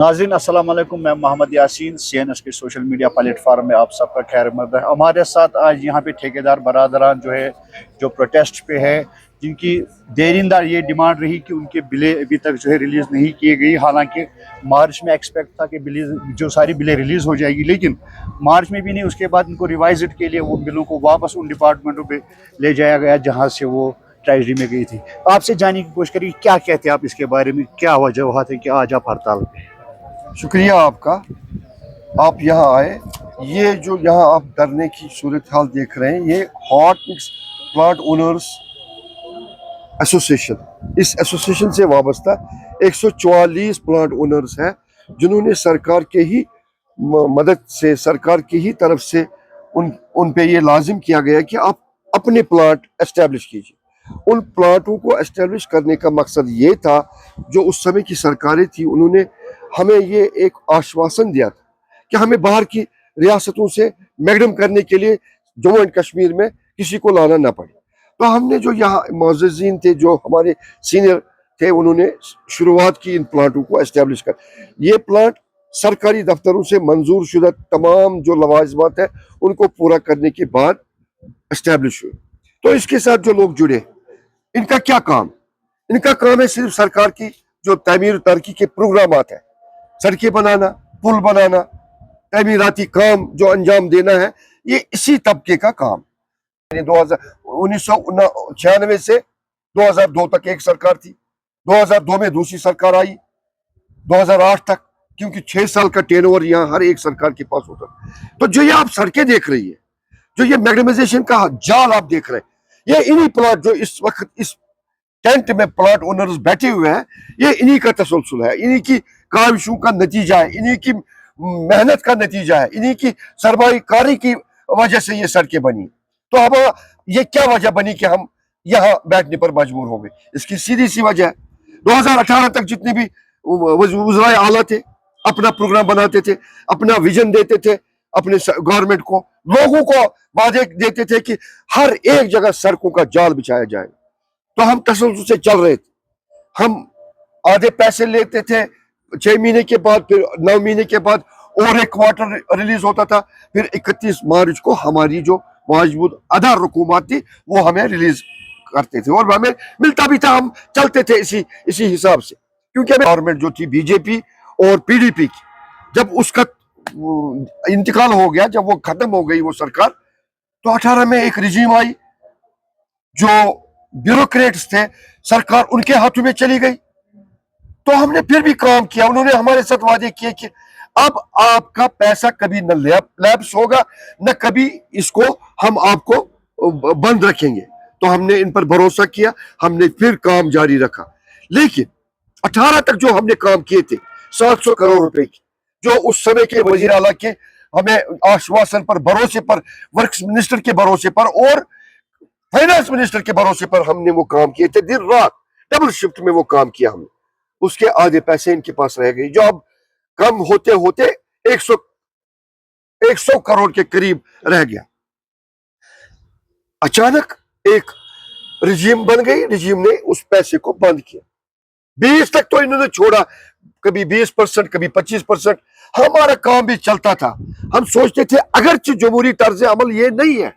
नाज़रीन अस्सलाम वालेकुम, मैं मोहम्मद यासीन CNS के सोशल मीडिया प्लेटफार्म में आप सबका खैर मकदम है। हमारे साथ आज यहाँ पे ठेकेदार बरादरान जो है जो प्रोटेस्ट पे है, जिनकी देरिंदा ये डिमांड रही कि उनके बिलें अभी तक जो है रिलीज़ नहीं की गई। हालांकि मार्च में एक्सपेक्ट था कि बिलें जो सारी बिलें रिलीज़ हो जाएगी, लेकिन मार्च में भी नहीं। उसके बाद उनको रिवाइज़ के लिए उन बिलों को वापस उन डिपार्टमेंटों पर ले जाया गया जहाँ से वो ट्रेजरी में गई थी। आपसे जानने की कोशिश करिए क्या कहते हैं आप इसके बारे में, क्या वजह है कि आज आप हड़ताल पे? शुक्रिया आपका, आप यहाँ आए। ये जो यहाँ आप डरने की सूरत हाल देख रहे हैं, ये hot mix plant owners association, इस एसोसिएशन से वाबस्ता 144 प्लांट ओनर्स हैं जिन्होंने सरकार के ही मदद से, सरकार की ही तरफ से उन पे ये लाजिम किया गया कि आप अपने प्लांट एस्टेब्लिश कीजिए। उन प्लांटों को एस्टेब्लिश करने का मकसद ये था, जो उस समय की सरकारें थी उन्होंने हमें ये एक आश्वासन दिया था कि हमें बाहर की रियासतों से मैग्डम करने के लिए जम्मू एंड कश्मीर में किसी को लाना ना पड़े। तो हमने जो यहाँ मुअज़्ज़िज़ीन थे, जो हमारे सीनियर थे, उन्होंने शुरुआत की इन प्लांटों को एस्टेब्लिश कर। ये प्लांट सरकारी दफ्तरों से मंजूर शुदा तमाम जो लवाजमात है उनको पूरा करने के बाद एस्टेब्लिश हुए। तो इसके साथ जो लोग जुड़े, इनका क्या काम? इनका काम है सिर्फ सरकार की जो तामीर तरक्की के प्रोग्रामात है, सड़कें बनाना, पुल बनाना, तामीराती काम जो अंजाम देना है, ये इसी तबके का काम। 1996 से 2002 तक एक सरकार थी, 2002 में दूसरी सरकार आई, 2008 तक, क्योंकि 6 साल का टेनओवर यहाँ हर एक सरकार के पास होता। तो जो ये आप सड़कें देख रही है, जो ये मैग्डमाइजेशन का जाल आप देख रहे हैं, ये इन्हीं प्लाट जो इस वक्त इस टेंट में प्लाट ओनर्स बैठे हुए हैं, ये इन्हीं का तसलसल है, इन्हीं की काविशों का नतीजा है, इन्हीं की मेहनत का नतीजा है, इन्हीं की सरमायाकारी की वजह से ये सड़कें बनी। तो अब ये क्या वजह बनी कि हम यहाँ बैठने पर मजबूर हो गए? इसकी सीधी सी वजह है, 2018 तक जितने भी वज़राए आला थे अपना प्रोग्राम बनाते थे, अपना विजन देते थे अपने गवर्नमेंट को, लोगों को वादे देते थे कि हर एक जगह सड़कों का जाल बिछाया जाए। तो हम तसल्सल से चल रहे थे, हम आधे पैसे लेते थे 6 महीने के बाद, फिर 9 महीने के बाद और एक क्वार्टर रिलीज होता था, फिर 31 मार्च को हमारी जो मौजूद आधा हुकूमत थी वो हमें रिलीज करते थे और हमें मिलता भी था। हम चलते थे इसी हिसाब से, क्योंकि गवर्नमेंट जो थी बीजेपी और पीडीपी की, जब उसका इंतकाल हो गया, जब वो खत्म हो गई वो सरकार, तो 18 में एक रिजीम आई, जो ब्यूरोक्रेट्स थे, सरकार उनके हाथों में चली गई। तो हमने फिर भी काम किया, उन्होंने हमारे साथ वादे किए कि अब आपका पैसा कभी न लैप्स होगा, न कभी इसको हम आपको बंद रखेंगे। तो हमने इन पर भरोसा किया, हमने फिर काम जारी रखा। लेकिन 18 तक जो हमने काम किए थे 700 करोड़ रुपए की, जो उस समय के वजीर आला के हमें आश्वासन पर, भरोसे पर, वर्क्स मिनिस्टर के भरोसे पर और फाइनेंस मिनिस्टर के भरोसे पर हमने वो काम किए थे, दिन रात डबल शिफ्ट में वो काम किया हमने। उसके आधे पैसे इनके पास रह गए, जो अब कम होते होते 100 करोड़ के करीब रह गया। अचानक एक रिजीम बन गई, रिजीम ने उस पैसे को बंद किया। 20 तक तो इन्होंने छोड़ा, कभी 20%, कभी 25%, हमारा काम भी चलता था। हम सोचते थे अगरचे जमहूरी तर्ज अमल ये नहीं है,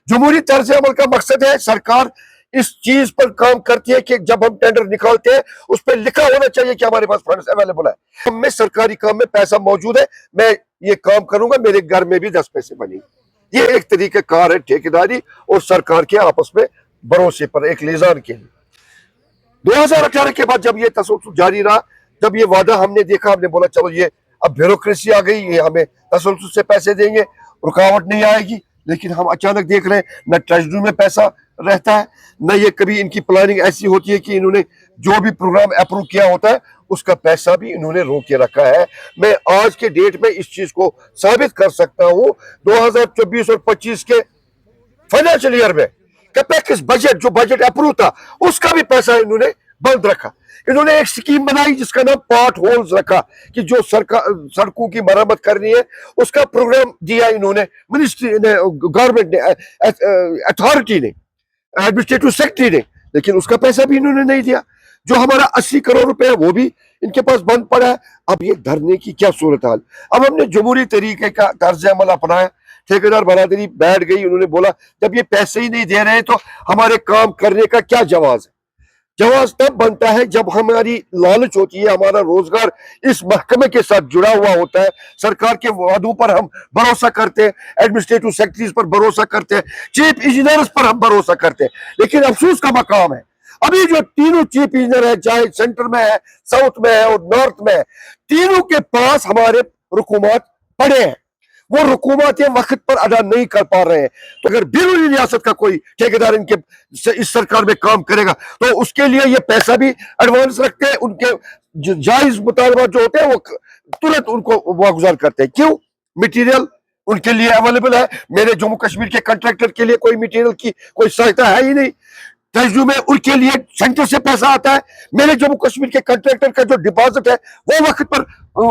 जमहूरी तर्ज अमल का मकसद है सरकार इस चीज पर काम करती है कि जब हम टेंडर निकालते हैं उस पर लिखा होना चाहिए कि हमारे पास फंड्स अवेलेबल है, हमें सरकारी काम में पैसा मौजूद है, मैं ये काम करूंगा, मेरे घर में भी 10 पैसे बनेंगे। ये एक तरीका कार है ठेकेदारी और सरकार के आपस में भरोसे पर, एक लिजान के लिए। 2018 के बाद जब ये तसल्सल जारी रहा, जब ये वादा हमने देखा, हमने बोला चलो ये अब ब्यूरोक्रेसी आ गई, ये हमें तसल्सल से पैसे देंगे, रुकावट नहीं आएगी। लेकिन हम अचानक देख रहे हैं न ट्रेजरी में पैसा रहता है, न ये कभी इनकी प्लानिंग ऐसी होती है कि इन्होंने जो भी प्रोग्राम अप्रूव किया होता है उसका पैसा भी इन्होंने रोक के रखा है। मैं आज के डेट में इस चीज को साबित कर सकता हूं, 2024 और 25 के फाइनेंशियल ईयर में कैपेक्स बजट, जो बजट अप्रूव था, उसका भी पैसा इन्होंने बंद रखा। इन्होंने एक स्कीम बनाई जिसका नाम पॉट होल्स रखा, कि जो सड़कों की मरम्मत करनी है उसका प्रोग्राम दिया इन्होंने, मिनिस्ट्री ने, गवर्नमेंट ने, अथॉरिटी ने, एडमिनिस्ट्रेटिव सेक्रेटरी ने, लेकिन उसका पैसा भी इन्होंने नहीं दिया। जो हमारा 80 करोड़ रुपए है वो भी ان के पास बंद पड़ा है। अब ये धरने की क्या सूरत हाल। अब हमने जमहूरी तरीके का तर्ज अमल अपनाया, ठेकेदार बरादरी बैठ गई, उन्होंने बोला जब ये पैसे ही नहीं दे रहे तो हमारे काम करने का क्या जवाज है। जवाज तब बनता है जब हमारी लालच होती है, हमारा रोजगार इस महकमे के साथ जुड़ा हुआ होता है, सरकार के वादों पर हम भरोसा करते हैं, एडमिनिस्ट्रेटिव सेक्रेटरीज पर भरोसा करते हैं, चीफ इंजीनियर्स पर हम भरोसा करते हैं। लेकिन अफसोस का मकाम है, अभी जो तीनों चीफ इंजीनियर है, चाहे सेंटर में है, साउथ में है और नॉर्थ में है, तीनों के पास हमारे रुकूमात पड़े हैं, वो रुकूमात ये वक्त पर अदा नहीं कर पा रहे हैं। तो अगर बैरूनी रियासत का कोई ठेकेदार इनके इस सरकार में काम करेगा तो उसके लिए ये पैसा भी एडवांस रखते हैं, उनके जायज मुतालबा जो होते हैं वो तुरंत उनको वागुजार करते हैं। क्यों? मटेरियल उनके लिए अवेलेबल है। मेरे जम्मू कश्मीर के कॉन्ट्रैक्टर के लिए कोई मटेरियल की कोई सहायता है ही नहीं, तर्जु में उनके लिए सेंटर से पैसा आता है। मेरे जम्मू कश्मीर के कॉन्ट्रैक्टर का जो डिपॉजिट है वो वक्त पर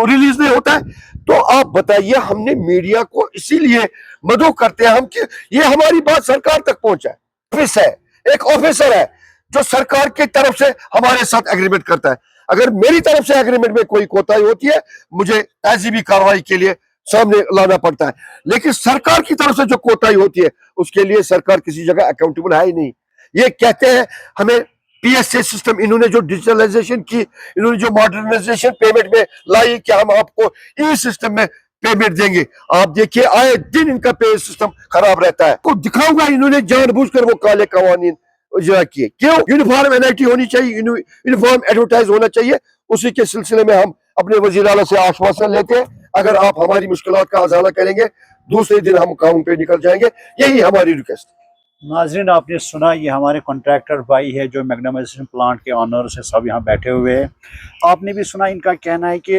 रिलीज नहीं होता है। तो आप बताइए, हमने मीडिया को इसीलिए मदऊ करते हैं हम कि ये हमारी बात सरकार तक पहुंचाए। ऑफिस है, एक ऑफिसर है जो सरकार की तरफ से हमारे साथ एग्रीमेंट करता है। अगर मेरी तरफ से एग्रीमेंट में कोई कोताही होती है, मुझे तहजीबी कार्रवाई के लिए सामने लाना पड़ता है। लेकिन सरकार की तरफ से जो कोताही होती है उसके लिए सरकार किसी जगह अकाउंटेबल है ही नहीं। ये कहते हैं हमें पीएसए सिस्टम, इन्होंने जो डिजिटलाइजेशन की, इन्होंने जो मॉडर्नाइजेशन पेमेंट में लाई कि हम आपको ई सिस्टम में पेमेंट देंगे। आप देखिए आए दिन इनका पे सिस्टम खराब रहता है। को दिखाऊंगा, इन्होंने जानबूझकर वो काले कवानीन इजरा किए। क्यों? यूनिफॉर्म एनआईटी होनी चाहिए, यूनिफॉर्म एडवर्टाइज होना चाहिए। उसी के सिलसिले में हम अपने वजीर आला से आश्वासन लेते हैं, अगर आप हमारी मुश्किलात का अजाला करेंगे दूसरे दिन हम काम पे निकल जाएंगे। यही हमारी रिक्वेस्ट। नाजरीन, आपने सुना, ये हमारे कॉन्ट्रैक्टर भाई है जो मैग्नेटाइजेशन प्लांट के ऑनर्स है, सब यहाँ बैठे हुए हैं। आपने भी सुना, इनका कहना है कि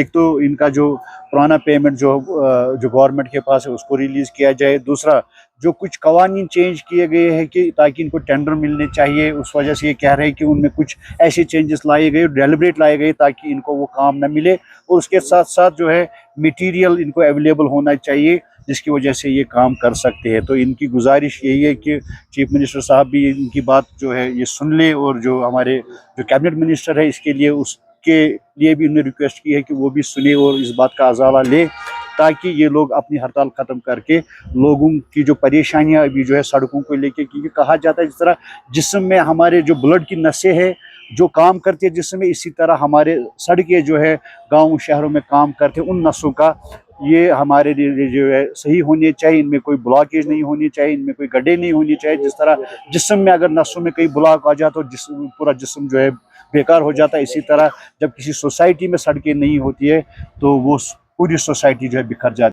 एक तो इनका जो पुराना पेमेंट जो गवर्नमेंट के पास है उसको रिलीज़ किया जाए, दूसरा जो कुछ कवानीन चेंज किए गए हैं कि ताकि इनको टेंडर मिलने चाहिए, उस वजह से ये कह रहे हैं कि उनमें कुछ ऐसे चेंजेस लाए गए, डेलिब्रेट लाए गए ताकि इनको वो काम न मिले, और उसके साथ साथ जो है मटीरियल इनको अवेलेबल होना चाहिए जिसकी वजह से ये काम कर सकते हैं। तो इनकी गुजारिश यही है कि चीफ मिनिस्टर साहब भी इनकी बात जो है ये सुन ले, और जो हमारे जो कैबिनेट मिनिस्टर है इसके लिए, उसके लिए भी उन्होंने रिक्वेस्ट की है कि वो भी सुने और इस बात का अजाला ले, ताकि ये लोग अपनी हड़ताल ख़त्म करके लोगों की जो परेशानियां अभी जो है सड़कों को लेके, क्योंकि कहा जाता है जिस तरह जिस्म में हमारे जो ब्लड की नसें हैं जो काम करती है जिसमें, इसी तरह हमारे सड़कें जो है गाँव शहरों में काम करते हैं, उन नसों का ये हमारे लिए जो है सही होनी चाहिए। इनमें कोई ब्लॉकेज नहीं होनी चाहिए, इनमें कोई गड्ढे नहीं होनी चाहिए। जिस तरह जिस्म में अगर नसों में कहीं ब्लॉक आ जाए तो पूरा जिस्म जो है बेकार हो जाता है, इसी तरह जब किसी सोसाइटी में सड़कें नहीं होती है तो वो पूरी सोसाइटी जो है बिखर जाती है।